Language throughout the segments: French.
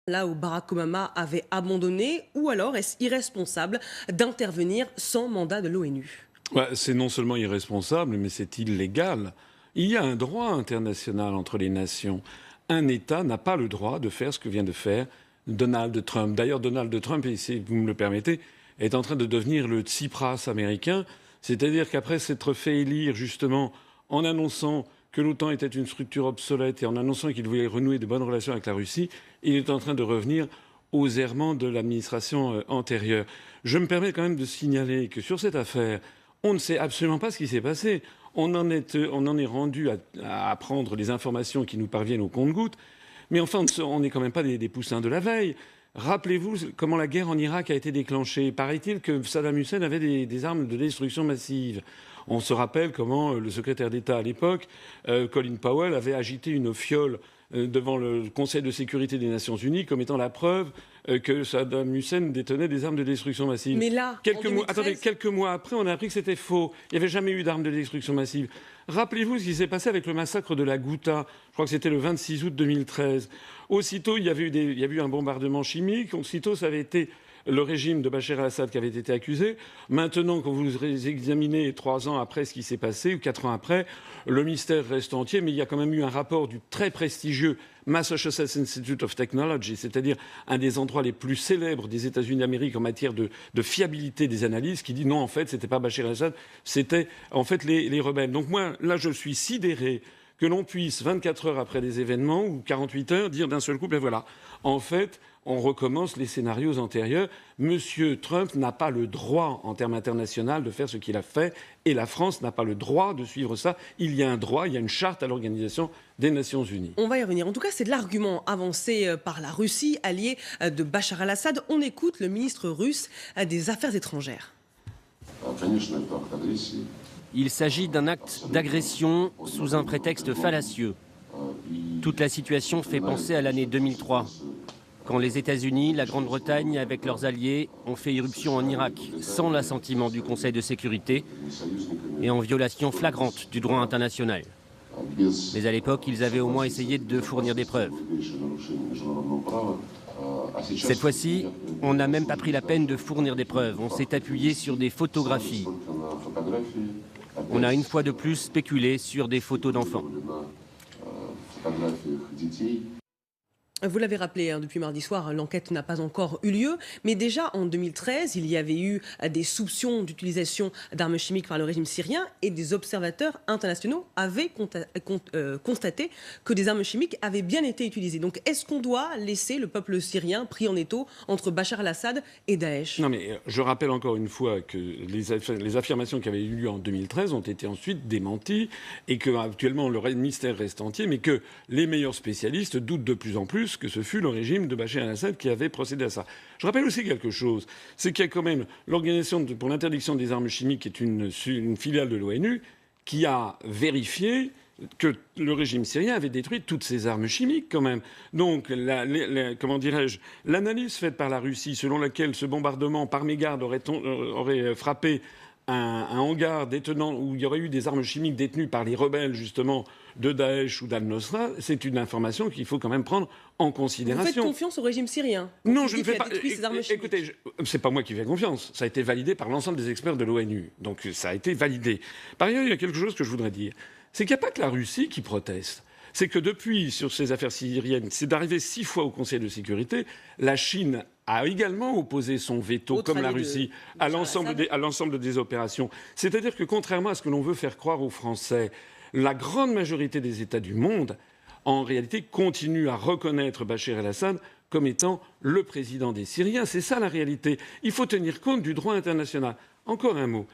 Là où Barack Obama avait abandonné, ou alors est-ce irresponsable d'intervenir sans mandat de l'ONU? Ouais, c'est non seulement irresponsable, mais c'est illégal. Il y a un droit international entre les nations. Un État n'a pas le droit de faire ce que vient de faire Donald Trump. D'ailleurs, Donald Trump, et si vous me le permettez, est en train de devenir le Tsipras américain, c'est-à-dire qu'après s'être fait élire justement en annonçant que l'OTAN était une structure obsolète et en annonçant qu'il voulait renouer de bonnes relations avec la Russie, il est en train de revenir aux errements de l'administration antérieure. Je me permets quand même de signaler que sur cette affaire, on ne sait absolument pas ce qui s'est passé. On en est rendu à apprendre les informations qui nous parviennent au compte-gouttes. Mais enfin, on n'est quand même pas des poussins de la veille. Rappelez-vous comment la guerre en Irak a été déclenchée. Paraît-il que Saddam Hussein avait des armes de destruction massive. On se rappelle comment le secrétaire d'État à l'époque, Colin Powell, avait agité une fiole devant le Conseil de sécurité des Nations Unies comme étant la preuve que Saddam Hussein détenait des armes de destruction massive. Mais là, en 2013... Quelques mois après, on a appris que c'était faux. Il n'y avait jamais eu d'armes de destruction massive. Rappelez-vous ce qui s'est passé avec le massacre de la Ghouta. Je crois que c'était le 26 août 2013. Aussitôt, il y a eu un bombardement chimique. Aussitôt, ça avait été le régime de Bachar el-Assad qui avait été accusé. Maintenant, quand vous examinez 3 ans après ce qui s'est passé, ou 4 ans après, le mystère reste entier, mais il y a quand même eu un rapport du très prestigieux Massachusetts Institute of Technology, c'est-à-dire un des endroits les plus célèbres des États-Unis d'Amérique en matière de fiabilité des analyses, qui dit non, en fait, c'était pas Bachar el-Assad, c'était en fait les rebelles. Donc moi, là, je suis sidéré que l'on puisse, 24 heures après des événements, ou 48 heures, dire d'un seul coup, ben voilà, en fait, on recommence les scénarios antérieurs. Monsieur Trump n'a pas le droit, en termes internationaux, de faire ce qu'il a fait, et la France n'a pas le droit de suivre ça. Il y a un droit, il y a une charte à l'Organisation des Nations Unies. On va y revenir. En tout cas, c'est de l'argument avancé par la Russie, alliée de Bachar el-Assad. On écoute le ministre russe des Affaires étrangères. Il s'agit d'un acte d'agression sous un prétexte fallacieux. Toute la situation fait penser à l'année 2003, quand les États-Unis, la Grande-Bretagne, avec leurs alliés, ont fait irruption en Irak sans l'assentiment du Conseil de sécurité et en violation flagrante du droit international. Mais à l'époque, ils avaient au moins essayé de fournir des preuves. Cette fois-ci, on n'a même pas pris la peine de fournir des preuves. On s'est appuyé sur des photographies. On a une fois de plus spéculé sur des photos d'enfants. Vous l'avez rappelé, depuis mardi soir, l'enquête n'a pas encore eu lieu. Mais déjà en 2013, il y avait eu des soupçons d'utilisation d'armes chimiques par le régime syrien et des observateurs internationaux avaient constaté que des armes chimiques avaient bien été utilisées. Donc est-ce qu'on doit laisser le peuple syrien pris en étau entre Bachar el-Assad et Daesh? Non, mais je rappelle encore une fois que les affirmations qui avaient eu lieu en 2013 ont été ensuite démenties et qu'actuellement le mystère reste entier, mais que les meilleurs spécialistes doutent de plus en plus que ce fut le régime de Bachar el-Assad qui avait procédé à ça. Je rappelle aussi quelque chose, c'est qu'il y a quand même l'Organisation pour l'interdiction des armes chimiques, qui est une filiale de l'ONU, qui a vérifié que le régime syrien avait détruit toutes ses armes chimiques quand même. Donc, comment dirais-je, l'analyse faite par la Russie selon laquelle ce bombardement par mégarde aurait frappé un hangar détenant, où il y aurait eu des armes chimiques détenues par les rebelles, justement, de Daesh ou d'Al-Nosra, c'est une information qu'il faut quand même prendre en considération. Vous faites confiance au régime syrien? Non, je ne fais pas. Écoutez, c'est pas moi qui fais confiance. Ça a été validé par l'ensemble des experts de l'ONU. Donc ça a été validé. Par ailleurs, il y a quelque chose que je voudrais dire. C'est qu'il n'y a pas que la Russie qui proteste. C'est que depuis, sur ces affaires syriennes, c'est d'arriver 6 fois au Conseil de sécurité, la Chine a également opposé son veto, comme la Russie, à l'ensemble des opérations. C'est-à-dire que contrairement à ce que l'on veut faire croire aux Français, la grande majorité des États du monde, en réalité, continuent à reconnaître Bachar el-Assad comme étant le président des Syriens. C'est ça la réalité. Il faut tenir compte du droit international. Encore un mot.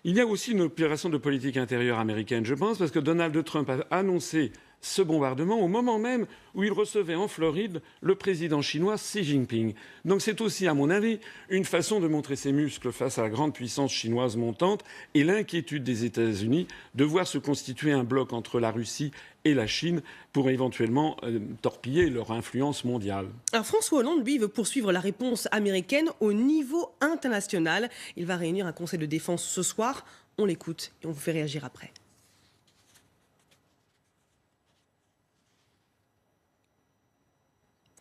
Il y a aussi une opération de politique intérieure américaine, je pense, parce que Donald Trump a annoncé ce bombardement au moment même où il recevait en Floride le président chinois Xi Jinping. Donc c'est aussi, à mon avis, une façon de montrer ses muscles face à la grande puissance chinoise montante et l'inquiétude des États-Unis de voir se constituer un bloc entre la Russie et la Chine pour éventuellement torpiller leur influence mondiale. Alors François Hollande, lui, veut poursuivre la réponse américaine au niveau international. Il va réunir un conseil de défense ce soir. On l'écoute et on vous fait réagir après.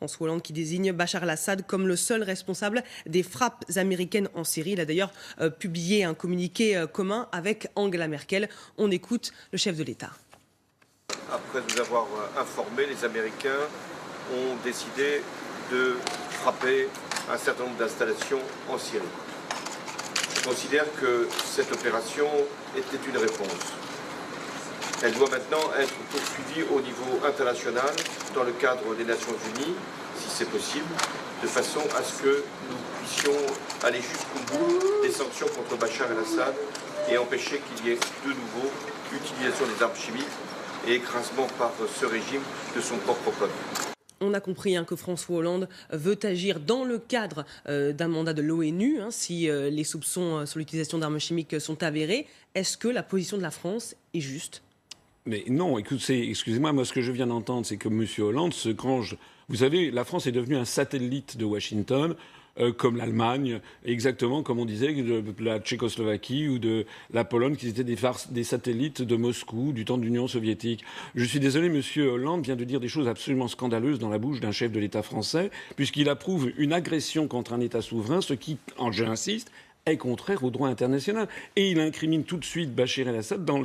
François Hollande qui désigne Bachar el-Assad comme le seul responsable des frappes américaines en Syrie. Il a d'ailleurs publié un communiqué commun avec Angela Merkel. On écoute le chef de l'État. Après nous avoir informés, les Américains ont décidé de frapper un certain nombre d'installations en Syrie. Je considère que cette opération était une réponse. Elle doit maintenant être poursuivie au niveau international, dans le cadre des Nations Unies, si c'est possible, de façon à ce que nous puissions aller jusqu'au bout des sanctions contre Bachar el-Assad et empêcher qu'il y ait de nouveau utilisation des armes chimiques et écrasement par ce régime de son propre peuple. On a compris que François Hollande veut agir dans le cadre d'un mandat de l'ONU, si les soupçons sur l'utilisation d'armes chimiques sont avérés. Est-ce que la position de la France est juste ? Mais non, excusez-moi, moi ce que je viens d'entendre, c'est que M. Hollande se grange. Vous savez, la France est devenue un satellite de Washington, comme l'Allemagne, exactement comme on disait de la Tchécoslovaquie ou de la Pologne, qui étaient des satellites de Moscou du temps de l'Union soviétique. Je suis désolé, M. Hollande vient de dire des choses absolument scandaleuses dans la bouche d'un chef de l'État français, puisqu'il approuve une agression contre un État souverain, ce qui, j'insiste, est contraire au droit international. Et il incrimine tout de suite Bachar el-Assad dans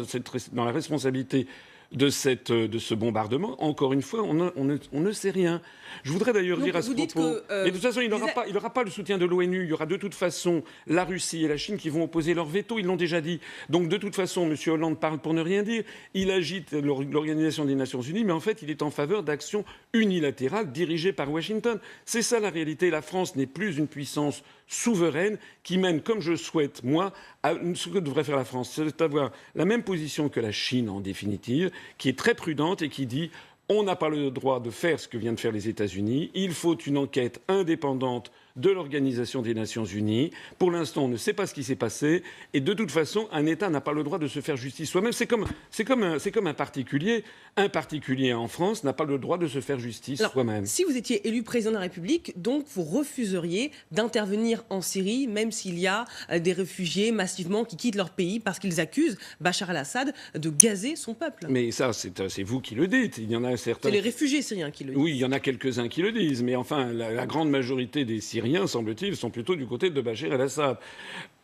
la responsabilité de ce bombardement. Encore une fois, on ne sait rien. Je voudrais d'ailleurs dire à ce propos... Mais de toute façon, il n'aura pas le soutien de l'ONU. Il y aura de toute façon la Russie et la Chine qui vont opposer leur veto. Ils l'ont déjà dit. Donc de toute façon, M. Hollande parle pour ne rien dire. Il agite l'Organisation des Nations Unies, mais en fait, il est en faveur d'actions unilatérales dirigées par Washington. C'est ça la réalité. La France n'est plus une puissance souveraine qui mène, comme je souhaite, moi, à ce que devrait faire la France. C'est avoir la même position que la Chine, en définitive, qui est très prudente et qui dit on n'a pas le droit de faire ce que viennent de faire les États-Unis. Il faut une enquête indépendante de l'Organisation des Nations Unies. Pour l'instant, on ne sait pas ce qui s'est passé. Et de toute façon, un État n'a pas le droit de se faire justice soi-même. C'est comme un particulier. Un particulier en France n'a pas le droit de se faire justice soi-même. Si vous étiez élu président de la République, donc vous refuseriez d'intervenir en Syrie, même s'il y a des réfugiés massivement qui quittent leur pays parce qu'ils accusent Bachar el-Assad de gazer son peuple. Mais ça, c'est vous qui le dites. Il y en a certains... C'est les réfugiés syriens qui le disent. Oui, il y en a quelques-uns qui le disent. Mais enfin, la grande majorité des Syriens, semble-t-il, sont plutôt du côté de Bachar el-Assad.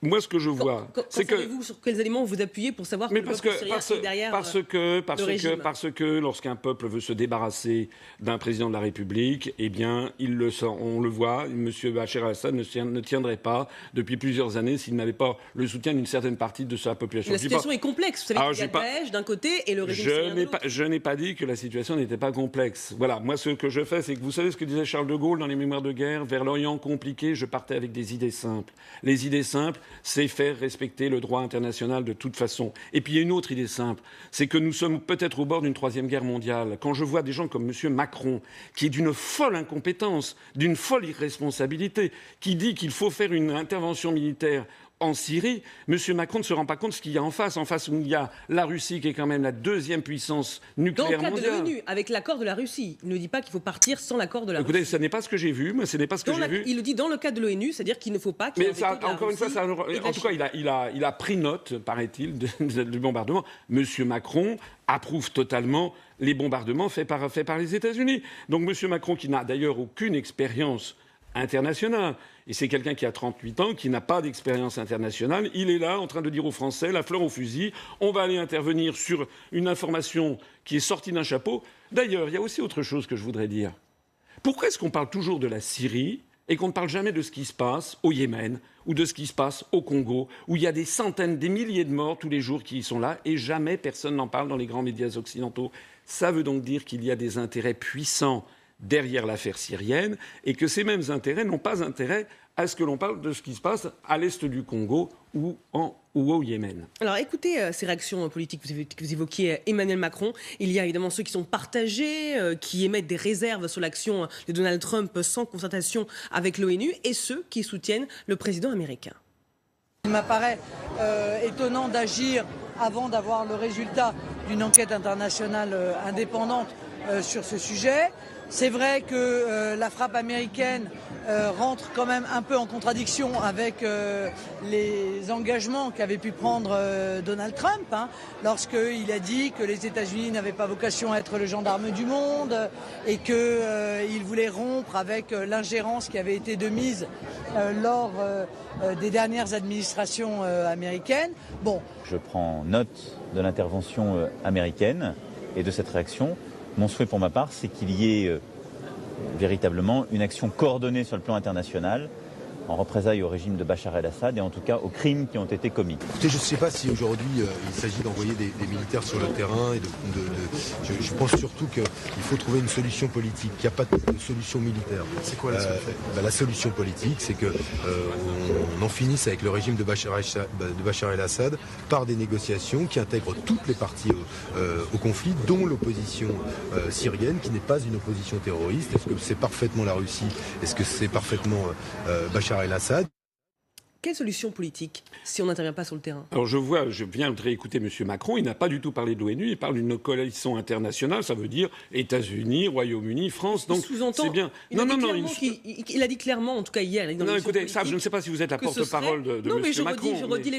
Moi, ce que je vois, c'est que... Savez-vous sur quels éléments vous appuyez pour savoir que mais le peuple syrien est derrière parce que lorsqu'un peuple veut se débarrasser d'un président de la République, eh bien, on le voit, M. Bachar el-Assad ne tiendrait pas depuis plusieurs années s'il n'avait pas le soutien d'une certaine partie de sa population. La situation est complexe. Vous savez qu'il y a Daesh d'un côté et le régime syrien de l'autre. Je n'ai pas dit que la situation n'était pas complexe. Voilà, moi, ce que je fais, c'est que vous savez ce que disait Charles de Gaulle dans les Mémoires de guerre, vers l'Orient compliqué, je partais avec des idées simples. Les idées simples, c'est faire respecter le droit international de toute façon. Et puis il y a une autre idée simple, c'est que nous sommes peut-être au bord d'une troisième guerre mondiale. Quand je vois des gens comme M. Macron, qui est d'une folle incompétence, d'une folle irresponsabilité, qui dit qu'il faut faire une intervention militaire en Syrie, M. Macron ne se rend pas compte de ce qu'il y a en face où il y a la Russie qui est quand même la deuxième puissance nucléaire mondiale. Dans le cadre de l'ONU, avec l'accord de la Russie. Il ne dit pas qu'il faut partir sans l'accord de la Russie. Écoutez, ce n'est pas ce que j'ai vu, mais ce n'est pas ce que j'ai vu. Il le dit dans le cadre de l'ONU, c'est-à-dire qu'il ne faut pas qu'il y ait un veto de la encore une fois, en tout cas, il a pris note, paraît-il, du bombardement. M. Macron approuve totalement les bombardements faits par les États-Unis. Donc M. Macron, qui n'a d'ailleurs aucune expérience international. Et c'est quelqu'un qui a 38 ans, qui n'a pas d'expérience internationale. Il est là en train de dire aux Français, la fleur au fusil, on va aller intervenir sur une information qui est sortie d'un chapeau. D'ailleurs, il y a aussi autre chose que je voudrais dire. Pourquoi est-ce qu'on parle toujours de la Syrie et qu'on ne parle jamais de ce qui se passe au Yémen ou de ce qui se passe au Congo, où il y a des centaines, des milliers de morts tous les jours qui y sont là, et jamais personne n'en parle dans les grands médias occidentaux? Ça veut donc dire qu'il y a des intérêts puissants derrière l'affaire syrienne, et que ces mêmes intérêts n'ont pas intérêt à ce que l'on parle de ce qui se passe à l'est du Congo ou au Yémen. Alors écoutez ces réactions politiques que vous évoquiez, Emmanuel Macron. Il y a évidemment ceux qui sont partagés, qui émettent des réserves sur l'action de Donald Trump sans concertation avec l'ONU, et ceux qui soutiennent le président américain. Il m'apparaît étonnant d'agir avant d'avoir le résultat d'une enquête internationale indépendante sur ce sujet. C'est vrai que la frappe américaine rentre quand même un peu en contradiction avec les engagements qu'avait pu prendre Donald Trump, hein, lorsqu'il a dit que les États-Unis n'avaient pas vocation à être le gendarme du monde et qu'il voulait rompre avec l'ingérence qui avait été de mise lors des dernières administrations américaines. Bon. Je prends note de l'intervention américaine et de cette réaction. Mon souhait pour ma part, c'est qu'il y ait véritablement une action coordonnée sur le plan international en représailles au régime de Bachar el-Assad et en tout cas aux crimes qui ont été commis. Écoutez, je ne sais pas si aujourd'hui il s'agit d'envoyer des militaires sur le terrain. Je pense surtout qu'il faut trouver une solution politique. Il n'y a pas de solution militaire. C'est quoi la solution La solution politique, c'est qu'on en finisse avec le régime de Bachar el-Assad par des négociations qui intègrent toutes les parties au conflit, dont l'opposition syrienne, qui n'est pas une opposition terroriste. Est-ce que c'est parfaitement la Russie? Est-ce que c'est parfaitement Bachar el-Assad? Quelle solution politique si on n'intervient pas sur le terrain? Alors je viens de réécouter M. Macron, il n'a pas du tout parlé de l'ONU, il parle d'une coalition internationale, ça veut dire États-Unis, Royaume-Uni, France, donc c'est bien. Il a dit clairement, en tout cas hier, non, écoutez, ça, je ne sais pas si vous êtes la porte-parole de non, M. mais Macron. Je redis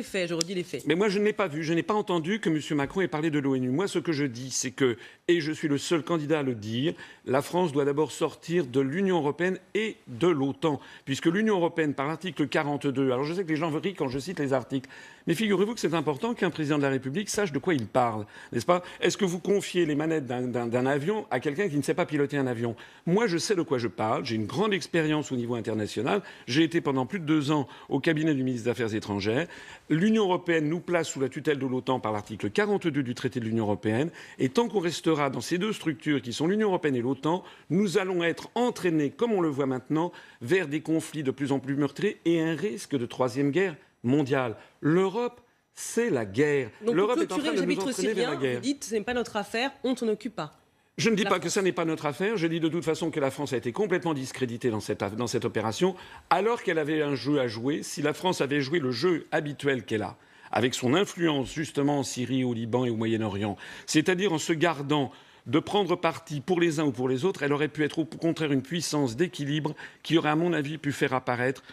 les faits. Mais moi, je ne l'ai pas vu, je n'ai pas entendu que M. Macron ait parlé de l'ONU. Moi, ce que je dis, c'est que, et je suis le seul candidat à le dire, la France doit d'abord sortir de l'Union européenne et de l'OTAN, puisque l'Union européenne, par l'article 42, alors je sais que les gens rient quand je cite les articles, mais figurez-vous que c'est important qu'un président de la République sache de quoi il parle, n'est-ce pas? Est-ce que vous confiez les manettes d'un avion à quelqu'un qui ne sait pas piloter un avion? Moi, je sais de quoi je parle, j'ai une grande expérience au niveau international, j'ai été pendant plus de 2 ans au cabinet du ministre des Affaires étrangères. L'Union européenne nous place sous la tutelle de l'OTAN par l'article 42 du traité de l'Union européenne, et tant qu'on restera dans ces deux structures qui sont l'Union européenne et l'OTAN, nous allons être entraînés, comme on le voit maintenant, vers des conflits de plus en plus meurtriers et un risque de troisième guerre mondiale. L'Europe, c'est la guerre. L'Europe est en train de nous entraîner vers la guerre. Vous dites, ce n'est pas notre affaire, on ne s'en occupe pas. Je ne dis pas que ça n'est pas notre affaire. Je dis de toute façon que la France a été complètement discréditée dans cette opération, alors qu'elle avait un jeu à jouer. Si la France avait joué le jeu habituel qu'elle a, avec son influence justement en Syrie, au Liban et au Moyen-Orient, c'est-à-dire en se gardant de prendre parti pour les uns ou pour les autres, elle aurait pu être au contraire une puissance d'équilibre qui aurait, à mon avis, pu faire apparaître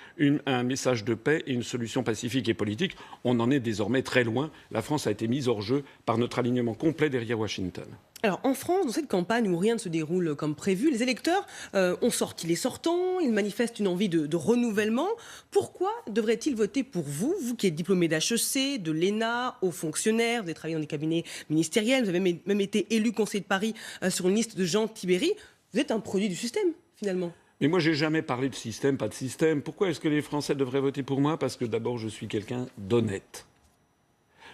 un message de paix et une solution pacifique et politique. On en est désormais très loin. La France a été mise hors jeu par notre alignement complet derrière Washington. Alors en France, dans cette campagne où rien ne se déroule comme prévu, les électeurs ont sorti les sortants, ils manifestent une envie de renouvellement. Pourquoi devraient-ils voter pour vous, vous qui êtes diplômé d'HEC, de l'ENA, haut fonctionnaire, vous avez travaillé dans des cabinets ministériels, vous avez même été élu conseiller de Paris sur une liste de Jean Tibéri. Vous êtes un produit du système, finalement. Mais moi, j'ai jamais parlé de système, pas de système. Pourquoi est-ce que les Français devraient voter pour moi? Parce que d'abord, je suis quelqu'un d'honnête.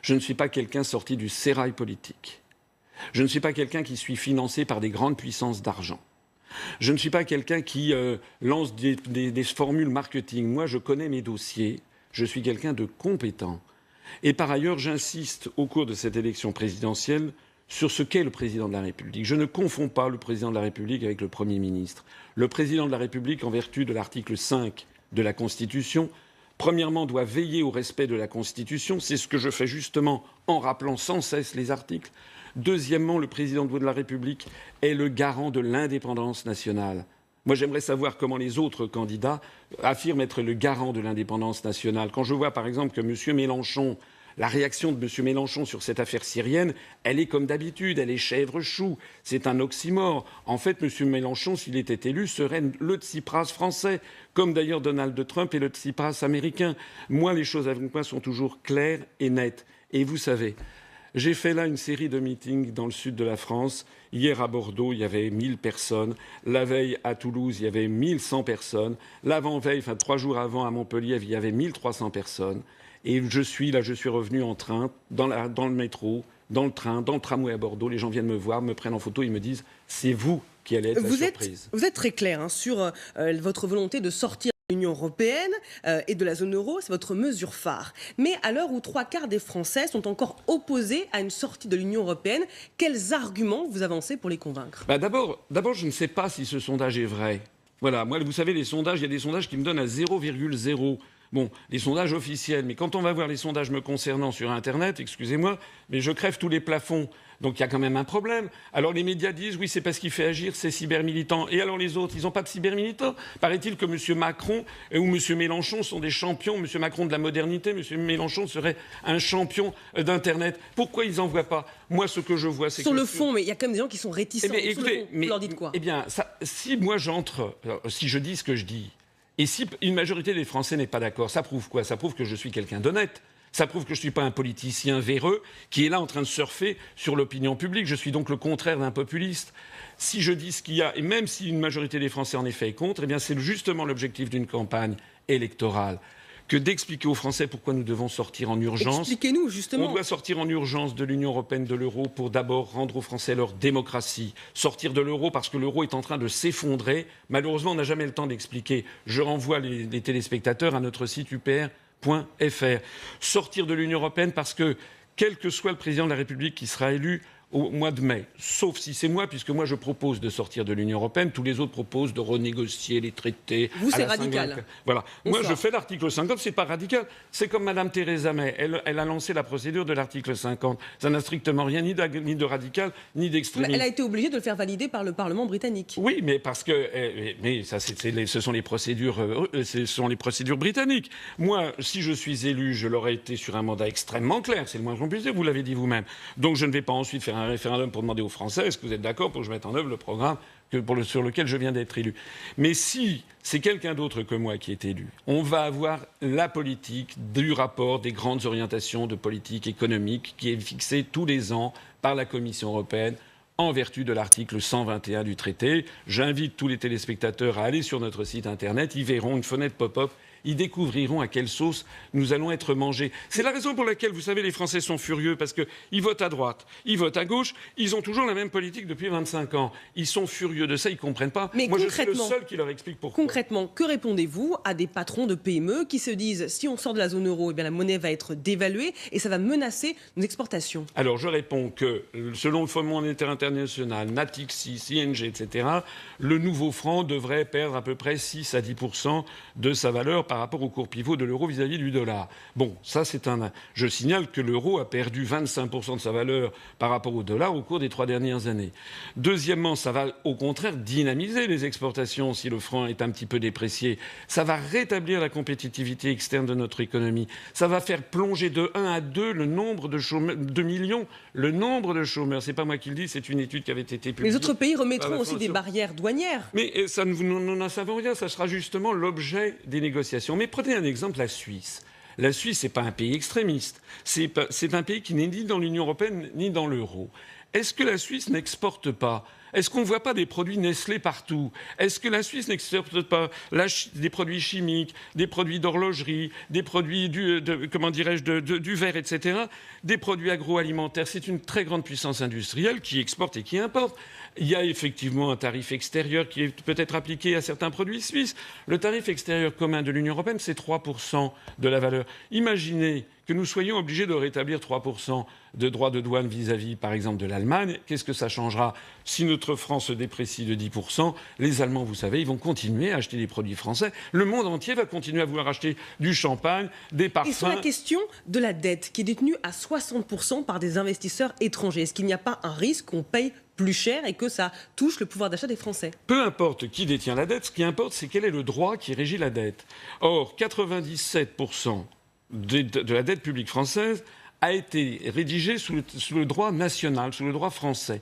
Je ne suis pas quelqu'un sorti du sérail politique. Je ne suis pas quelqu'un qui suis financé par des grandes puissances d'argent. Je ne suis pas quelqu'un qui lance des formules marketing. Moi, je connais mes dossiers. Je suis quelqu'un de compétent. Et par ailleurs, j'insiste au cours de cette élection présidentielle sur ce qu'est le président de la République. Je ne confonds pas le président de la République avec le Premier ministre. Le président de la République, en vertu de l'article 5 de la Constitution, premièrement, doit veiller au respect de la Constitution. C'est ce que je fais justement en rappelant sans cesse les articles. Deuxièmement, le président de la République est le garant de l'indépendance nationale. Moi, j'aimerais savoir comment les autres candidats affirment être le garant de l'indépendance nationale. Quand je vois, par exemple, que M. Mélenchon, la réaction de M. Mélenchon sur cette affaire syrienne, elle est comme d'habitude, elle est chèvre-chou. C'est un oxymore. En fait, M. Mélenchon, s'il était élu, serait le Tsipras français, comme d'ailleurs Donald Trump est le Tsipras américain. Moi, les choses avec moi sont toujours claires et nettes. Et vous savez, j'ai fait là une série de meetings dans le sud de la France. Hier à Bordeaux, il y avait 1000 personnes. La veille à Toulouse, il y avait 1100 personnes. L'avant-veille, 3 jours avant à Montpellier, il y avait 1300 personnes. Et je suis revenu en train, dans le métro, dans le train, dans le tramway à Bordeaux. Les gens viennent me voir, me prennent en photo, ils me disent « c'est vous qui allez être la surprise ». Vous êtes très clair sur votre volonté de sortir de l'Union européenne et de la zone euro, c'est votre mesure phare. Mais à l'heure où 3/4 des Français sont encore opposés à une sortie de l'Union européenne, quels arguments vous avancez pour les convaincre? D'abord, je ne sais pas si ce sondage est vrai. Voilà, moi, vous savez, les sondages, il y a des sondages qui me donnent à 0,0. Bon, les sondages officiels, mais quand on va voir les sondages me concernant sur Internet, excusez-moi, mais je crève tous les plafonds. Donc il y a quand même un problème. Alors les médias disent oui, c'est parce qu'il fait agir ces cybermilitants. Et alors les autres, ils n'ont pas de cybermilitants. Paraît-il que M. Macron ou M. Mélenchon sont des champions. M. Macron de la modernité, M. Mélenchon serait un champion d'Internet. Pourquoi ils n'en voient pas? Moi, ce que je vois, c'est que... Sur le fond, mais il y a quand même des gens qui sont réticents. Eh bien, Sur le écoutez, fond, vous leur dites quoi? Eh bien, si moi si je dis ce que je dis, et si une majorité des Français n'est pas d'accord, ça prouve quoi? Ça prouve que je suis quelqu'un d'honnête. Ça prouve que je ne suis pas un politicien véreux qui est là en train de surfer sur l'opinion publique. Je suis donc le contraire d'un populiste. Si je dis ce qu'il y a, et même si une majorité des Français en effet est contre, eh bien c'est justement l'objectif d'une campagne électorale que d'expliquer aux Français pourquoi nous devons sortir en urgence. Expliquez-nous, justement. On doit sortir en urgence de l'Union européenne, de l'euro, pour d'abord rendre aux Français leur démocratie. Sortir de l'euro parce que l'euro est en train de s'effondrer. Malheureusement, on n'a jamais le temps d'expliquer. Je renvoie les téléspectateurs à notre site upr.fr. Sortir de l'Union européenne parce que, quel que soit le président de la République qui sera élu au mois de mai, sauf si c'est moi, puisque moi je propose de sortir de l'Union européenne, tous les autres proposent de renégocier les traités. Vous, c'est radical. Voilà. Bonsoir. Moi, je fais l'article 50, c'est pas radical. C'est comme Mme Theresa May. Elle a lancé la procédure de l'article 50. Ça n'a strictement rien ni de radical, ni d'extrémiste. Elle a été obligée de le faire valider par le Parlement britannique. Oui, mais parce que, mais ça, ce sont les procédures britanniques. Moi, si je suis élu, je l'aurais été sur un mandat extrêmement clair. C'est le moins qu'on puisse dire. Vous l'avez dit vous-même. Donc, je ne vais pas ensuite faire un référendum pour demander aux Français est-ce que vous êtes d'accord pour que je mette en œuvre le programme sur lequel je viens d'être élu. Mais si c'est quelqu'un d'autre que moi qui est élu, on va avoir la politique du rapport des grandes orientations de politique économique qui est fixée tous les ans par la Commission européenne en vertu de l'article 121 du traité. J'invite tous les téléspectateurs à aller sur notre site internet, ils verront une fenêtre pop-up, ils découvriront à quelle sauce nous allons être mangés. C'est la raison pour laquelle, vous savez, les Français sont furieux, parce qu'ils votent à droite, ils votent à gauche, ils ont toujours la même politique depuis 25 ans. Ils sont furieux de ça, ils ne comprennent pas. Mais moi, je suis le seul qui leur explique pourquoi. Concrètement, que répondez-vous à des patrons de PME qui se disent si on sort de la zone euro, eh bien, la monnaie va être dévaluée et ça va menacer nos exportations? Alors, je réponds que, selon le Fonds monétaire international, Natixis, ING, etc., le nouveau franc devrait perdre à peu près 6 à 10% de sa valeur par rapport au cours pivot de l'euro vis-à-vis du dollar. Bon, ça c'est un... Je signale que l'euro a perdu 25% de sa valeur par rapport au dollar au cours des 3 dernières années. Deuxièmement, ça va au contraire dynamiser les exportations si le franc est un petit peu déprécié. Ça va rétablir la compétitivité externe de notre économie. Ça va faire plonger de 1 à 2 le nombre de chômeurs, 2 millions, le nombre de chômeurs. C'est pas moi qui le dis, c'est une étude qui avait été publiée. Les autres pays remettront aussi des barrières douanières. Mais ça, nous n'en savons rien. Ça sera justement l'objet des négociations. Mais prenez un exemple, la Suisse. La Suisse, ce n'est pas un pays extrémiste. C'est un pays qui n'est ni dans l'Union européenne ni dans l'euro. Est-ce que la Suisse n'exporte pas? Est-ce qu'on ne voit pas des produits Nestlé partout? Est-ce que la Suisse n'exporte pas des produits chimiques, des produits d'horlogerie, des produits du verre, etc., des produits agroalimentaires? C'est une très grande puissance industrielle qui exporte et qui importe. Il y a effectivement un tarif extérieur qui est peut-être appliqué à certains produits suisses. Le tarif extérieur commun de l'Union européenne, c'est 3% de la valeur. Imaginez que nous soyons obligés de rétablir 3% de droits de douane vis-à-vis, par exemple, de l'Allemagne. Qu'est-ce que ça changera? Si notre franc se déprécie de 10%, les Allemands, vous savez, ils vont continuer à acheter des produits français. Le monde entier va continuer à vouloir acheter du champagne, des parfums. Et sur la question de la dette, qui est détenue à 60% par des investisseurs étrangers, est-ce qu'il n'y a pas un risque qu'on paye plus cher et que ça touche le pouvoir d'achat des Français? Peu importe qui détient la dette, ce qui importe, c'est quel est le droit qui régit la dette. Or, 97% de la dette publique française a été rédigée sous le droit national, sous le droit français.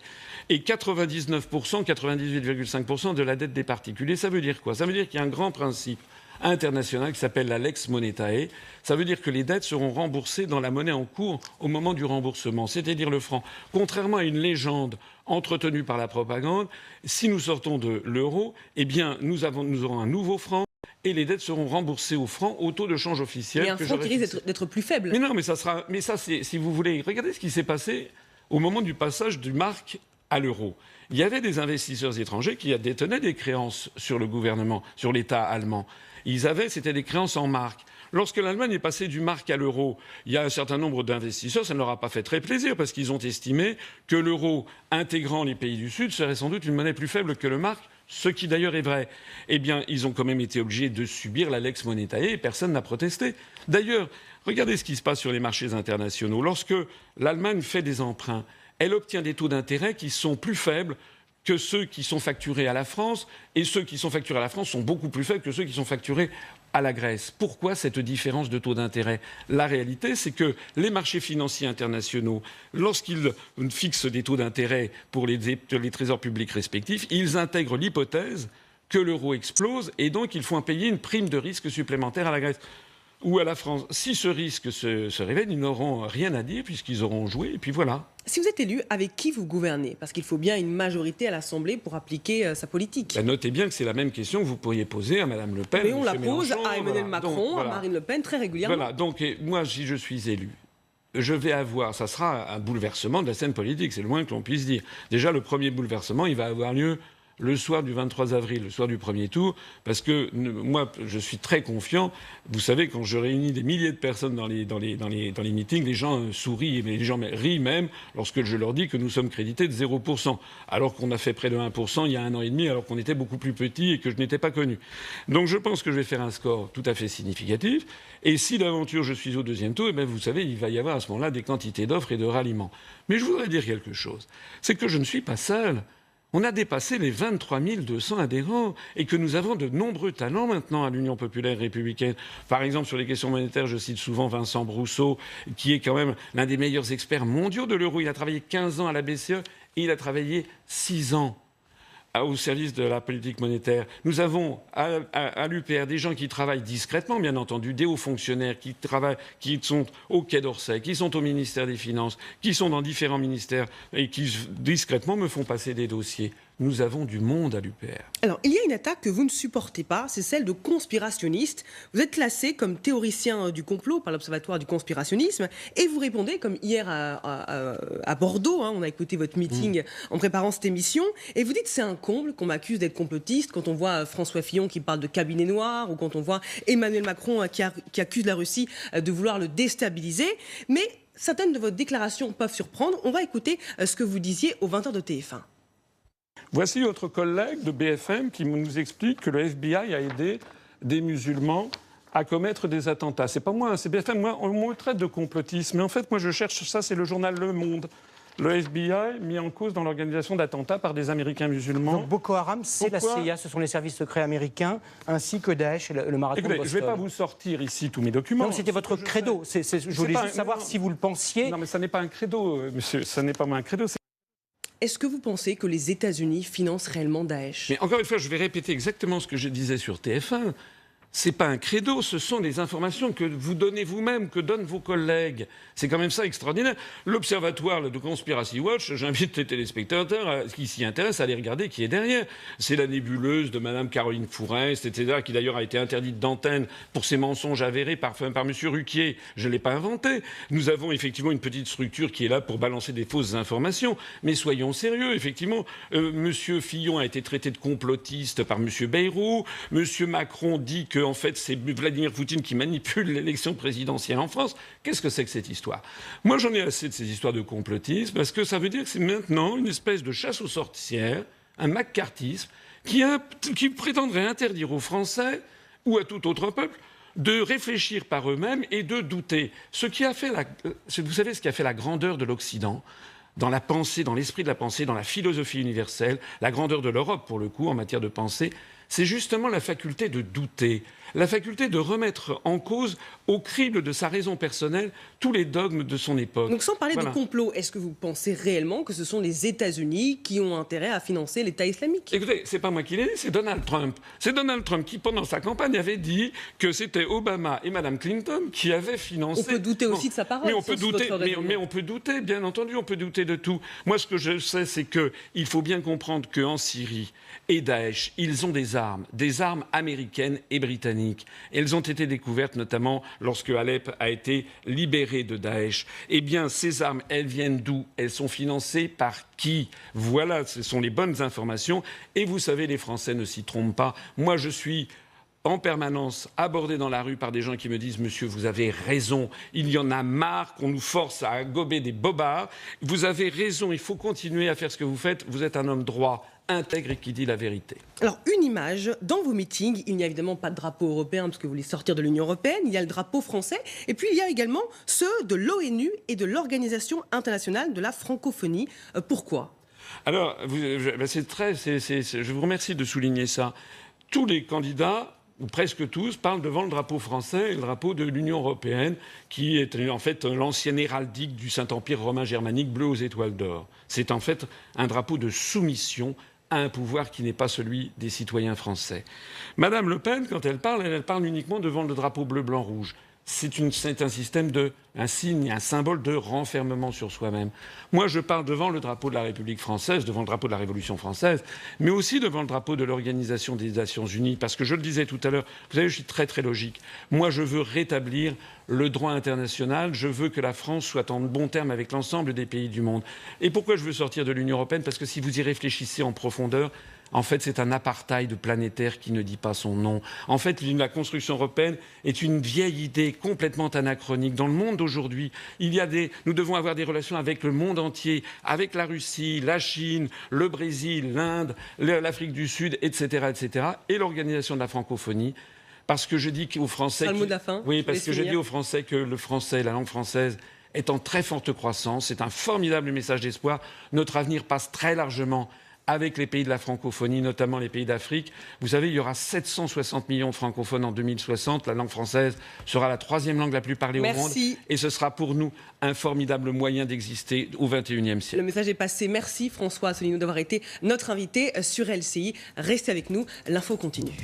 Et 99%, 98,5% de la dette des particuliers, ça veut dire quoi? Ça veut dire qu'il y a un grand principe international qui s'appelle la lex monetae. Ça veut dire que les dettes seront remboursées dans la monnaie en cours au moment du remboursement, c'est-à-dire le franc. Contrairement à une légende entretenue par la propagande, si nous sortons de l'euro, eh bien, nous aurons un nouveau franc et les dettes seront remboursées au franc au taux de change officiel. Et un franc qui risque d'être plus faible. Mais non, mais ça, c'est, si vous voulez, regardez ce qui s'est passé au moment du passage du mark à l'euro. Il y avait des investisseurs étrangers qui détenaient des créances sur le gouvernement, sur l'État allemand. C'était des créances en marques. Lorsque l'Allemagne est passée du mark à l'euro, il y a un certain nombre d'investisseurs, ça ne leur a pas fait très plaisir parce qu'ils ont estimé que l'euro intégrant les pays du Sud serait sans doute une monnaie plus faible que le mark, ce qui d'ailleurs est vrai. Eh bien, ils ont quand même été obligés de subir la lex monetae et personne n'a protesté. D'ailleurs, regardez ce qui se passe sur les marchés internationaux. Lorsque l'Allemagne fait des emprunts, elle obtient des taux d'intérêt qui sont plus faibles que ceux qui sont facturés à la France, et ceux qui sont facturés à la France sont beaucoup plus faibles que ceux qui sont facturés à la Grèce. Pourquoi cette différence de taux d'intérêt? La réalité, c'est que les marchés financiers internationaux, lorsqu'ils fixent des taux d'intérêt pour les trésors publics respectifs, ils intègrent l'hypothèse que l'euro explose et donc ils font payer une prime de risque supplémentaire à la Grèce ou à la France. Si ce risque se révèle, ils n'auront rien à dire puisqu'ils auront joué et puis voilà. Si vous êtes élu, avec qui vous gouvernez? Parce qu'il faut bien une majorité à l'Assemblée pour appliquer sa politique. Ben, notez bien que c'est la même question que vous pourriez poser à Mme Le Pen. Mais on la pose Mélenchon, à Emmanuel Macron, Donc, voilà. à Marine Le Pen très régulièrement. Voilà, donc moi, si je suis élu, je vais avoir, ça sera un bouleversement de la scène politique, c'est le moins que l'on puisse dire. Déjà, le premier bouleversement, il va avoir lieu le soir du 23 avril, le soir du premier tour, parce que moi, je suis très confiant. Vous savez, quand je réunis des milliers de personnes dans les meetings, les gens sourient, mais les gens rient même lorsque je leur dis que nous sommes crédités de 0%, alors qu'on a fait près de 1% il y a 1 an et demi, alors qu'on était beaucoup plus petits et que je n'étais pas connu. Donc je pense que je vais faire un score tout à fait significatif. Et si d'aventure je suis au deuxième tour, eh bien, vous savez, il va y avoir à ce moment-là des quantités d'offres et de ralliements. Mais je voudrais dire quelque chose. C'est que je ne suis pas seul. On a dépassé les 23 200 adhérents et que nous avons de nombreux talents maintenant à l'Union populaire républicaine. Par exemple, sur les questions monétaires, je cite souvent Vincent Brousseau, qui est quand même l'un des meilleurs experts mondiaux de l'euro. Il a travaillé 15 ans à la BCE et il a travaillé 6 ans au service de la politique monétaire. Nous avons à l'UPR des gens qui travaillent discrètement, bien entendu, des hauts fonctionnaires qui travaillent, qui sont au Quai d'Orsay, qui sont au ministère des Finances, qui sont dans différents ministères et qui discrètement me font passer des dossiers. Nous avons du monde à l'UPR. Alors, il y a une attaque que vous ne supportez pas, c'est celle de conspirationnistes. Vous êtes classé comme théoricien du complot par l'Observatoire du conspirationnisme et vous répondez, comme hier à Bordeaux, on a écouté votre meeting en préparant cette émission, et vous dites c'est un comble qu'on m'accuse d'être complotiste quand on voit François Fillon qui parle de cabinet noir ou quand on voit Emmanuel Macron qui accuse la Russie de vouloir le déstabiliser. Mais certaines de vos déclarations peuvent surprendre. On va écouter ce que vous disiez aux 20h de TF1. Voici votre collègue de BFM qui nous explique que le FBI a aidé des musulmans à commettre des attentats. C'est pas moi, c'est BFM. Moi, on me traite de complotiste. Mais en fait, moi, je cherche ça, c'est le journal Le Monde. Le FBI mis en cause dans l'organisation d'attentats par des Américains musulmans. Donc Boko Haram, c'est la CIA, ce sont les services secrets américains, ainsi que Daesh et le marathon de Boston. Je ne vais pas vous sortir ici tous mes documents. Non, c'était votre credo. Je voulais juste savoir si vous le pensiez. Non, mais ça n'est pas un credo, monsieur. Ça n'est pas un credo. Est-ce que vous pensez que les États-Unis financent réellement Daesh? Mais encore une fois, je vais répéter exactement ce que je disais sur TF1. C'est pas un credo, ce sont des informations que vous donnez vous-même, que donnent vos collègues. C'est quand même ça extraordinaire. L'Observatoire de Conspiracy Watch, j'invite les téléspectateurs qui s'y intéressent à aller regarder qui est derrière. C'est la nébuleuse de Mme Caroline Fourest, etc., qui d'ailleurs a été interdite d'antenne pour ses mensonges avérés par M. Ruquier. Je ne l'ai pas inventé. Nous avons effectivement une petite structure qui est là pour balancer des fausses informations. Mais soyons sérieux, effectivement. M. Fillon a été traité de complotiste par M. Bayrou. M. Macron dit que en fait, c'est Vladimir Poutine qui manipule l'élection présidentielle en France. Qu'est-ce que c'est que cette histoire? Moi, j'en ai assez de ces histoires de complotisme, parce que ça veut dire que c'est maintenant une espèce de chasse aux sorcières, un maccarthisme, qui prétendrait interdire aux Français, ou à tout autre peuple, de réfléchir par eux-mêmes et de douter. Vous savez ce qui a fait la grandeur de l'Occident dans la pensée, dans l'esprit de la pensée, dans la philosophie universelle, la grandeur de l'Europe, pour le coup, en matière de pensée, c'est justement la faculté de douter, la faculté de remettre en cause, au crible de sa raison personnelle, tous les dogmes de son époque. Donc sans parler de complot, est-ce que vous pensez réellement que ce sont les États-Unis qui ont intérêt à financer l'État islamique? Écoutez, c'est pas moi qui l'ai dit, c'est Donald Trump. C'est Donald Trump qui, pendant sa campagne, avait dit que c'était Obama et Mme Clinton qui avaient financé... On peut douter aussi de sa parole. Mais on peut douter, bien entendu, on peut douter de tout. Moi, ce que je sais, c'est qu'il faut bien comprendre qu'en Syrie et Daesh, ils ont des armes américaines et britanniques. Elles ont été découvertes notamment lorsque Alep a été libéré de Daesh. Eh bien, ces armes, elles viennent d'où? Elles sont financées par qui? Voilà, ce sont les bonnes informations. Et vous savez, les Français ne s'y trompent pas. Moi, je suis en permanence abordé dans la rue par des gens qui me disent « Monsieur, vous avez raison, il y en a marre qu'on nous force à gober des bobards. Vous avez raison, il faut continuer à faire ce que vous faites. Vous êtes un homme droit, intègre et qui dit la vérité. Alors, une image, dans vos meetings, il n'y a évidemment pas de drapeau européen parce que vous voulez sortir de l'Union européenne, il y a le drapeau français, et puis il y a également ceux de l'ONU et de l'Organisation internationale de la francophonie. Pourquoi ? Alors, je vous remercie de souligner ça. Tous les candidats, ou presque tous, parlent devant le drapeau français et le drapeau de l'Union européenne, qui est en fait l'ancienne héraldique du Saint-Empire romain germanique bleu aux étoiles d'or. C'est en fait un drapeau de soumission à un pouvoir qui n'est pas celui des citoyens français. Madame Le Pen, quand elle parle uniquement devant le drapeau bleu, blanc, rouge. C'est un système un signe, un symbole de renfermement sur soi-même. Moi, je parle devant le drapeau de la République française, devant le drapeau de la Révolution française, mais aussi devant le drapeau de l'Organisation des Nations Unies, parce que je le disais tout à l'heure, vous savez, je suis très très logique. Moi, je veux rétablir le droit international, je veux que la France soit en bon terme avec l'ensemble des pays du monde. Et pourquoi je veux sortir de l'Union européenne ? Parce que si vous y réfléchissez en profondeur, en fait, c'est un apartheid planétaire qui ne dit pas son nom. En fait, la construction européenne est une vieille idée complètement anachronique. Dans le monde d'aujourd'hui, nous devons avoir des relations avec le monde entier, avec la Russie, la Chine, le Brésil, l'Inde, l'Afrique du Sud, etc., etc., et l'Organisation de la francophonie. Parce que je dis aux Français... C'est le mot de la fin. Oui, parce que je dis aux Français que le français, la langue française, est en très forte croissance. C'est un formidable message d'espoir. Notre avenir passe très largement avec les pays de la francophonie, notamment les pays d'Afrique. Vous savez, il y aura 760 millions de francophones en 2060. La langue française sera la 3e langue la plus parlée au monde. Et ce sera pour nous un formidable moyen d'exister au XXIe siècle. Le message est passé. Merci François Asselineau d'avoir été notre invité sur LCI. Restez avec nous, l'info continue.